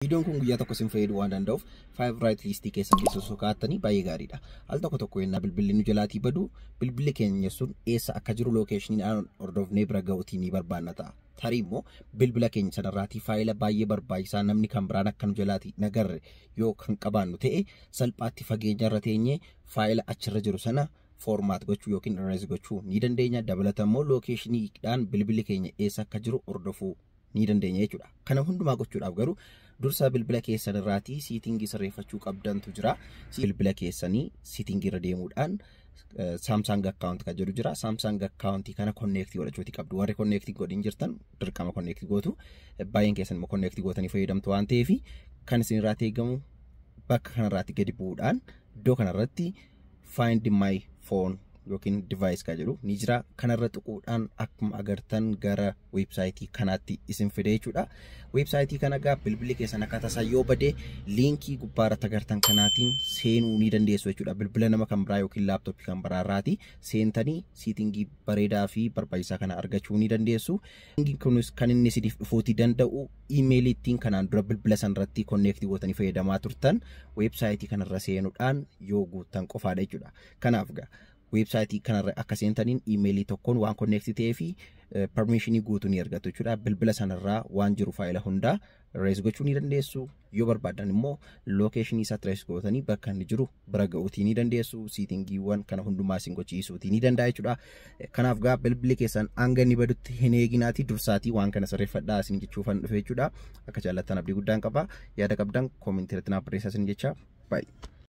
Videoon kun guyyaa tokko sin fayyadu waan danda'uuf 5 right listii keessan keessa sokaatanii baay'ee gaariidha. Al tokko yennaa bilbilli nu jalaatii badu bilbilli keenya sun eessa akka jiru lokeeshiniidhaan hordofnee bira ga'uutii ni barbaanna ta'a. Tarii immoo bilbila keenya sanarraatii faayila baay'ee barbaachisaa namni kan biraan akka nu jalaatii nagarre yoo kan qabaannu ta'e salphaatti fageenya irra teenyee faayila achirra jiru sana formaat gochuu yookiin erase gochuu ni dandeenya. Dabalataan immoo lokeeshiniidhaan bilbilli keenya eessa akka jiru hordofuu ni dandeenya jechuudha. Kana hundumaa gochuudhaaf garuu dursa bilbila keessan irraatii siitingii sirreeffachuu qabdantu jira. Bilbila keessanii siitingii irra deemuudhaan Samsung account kan jedhu jira. Samsung account kana connectii godhachuuti qabdu. Warri connectii godhin jirtan dirqama connectii gootu. Baay'een keessan immoo connectii gootanii fayyadamtu waan ta'eef kan isin irraatti eegamu bakka kanarraatti gadi bu'uudhaan iddoo kanarratti find my phone yookiin device kan jedhu ni jira. Kanarra tuquudhaan akkuma agartan gara websaayitii kanaatti isin fide jechuudha. Websaayitii kana gaa bilbilli keessan akka tasaa yoo bade liinkii gubbaarratti agartan kanaatiin seenuu ni dandeessu jechuudha. Bilbila nama kan biraa yookiin laaptooppii kan biraarraati seentanii siitingii bareedaa fi barbaachisaa kana argachuu ni dandeessu. Kunis kan inni isiniif dhufuutii danda'u iimeeliitiin kanaan dura bilbila sanarratti konneektii gootanii fayyadamaa turtan websaayitii kanarra seenuudhaan yoo guuttan qofaadha jechuudha. Kanaaf gaa websaayitii kanarra akka seentaniin iimeelii tokkoon waan konneektii ta'ee fi permishinii guutuu ni argattu jechuudha. Bilbila sanarraa waan jiru faayila hundaa erase gochuu ni dandeessu. Yoo barbaadan immoo lokeeshinii isaa trace gootanii bakka inni jiru bira ga'uutii ni dandeessu. Siitingiiwwan kana hundumaa isin gochiisuutii ni danda'a jechuudha. Kanaaf gaa bilbilli keessan hanga inni badutti hin eeginaati dursaatii waan kana sirreeffadhaa isin jechuufan dhufe jechuudha. Akka jaallattan abdii guddaan qaba. Yaada qabdan koomentii irratti naaf barreessaa isin jecha. Bye.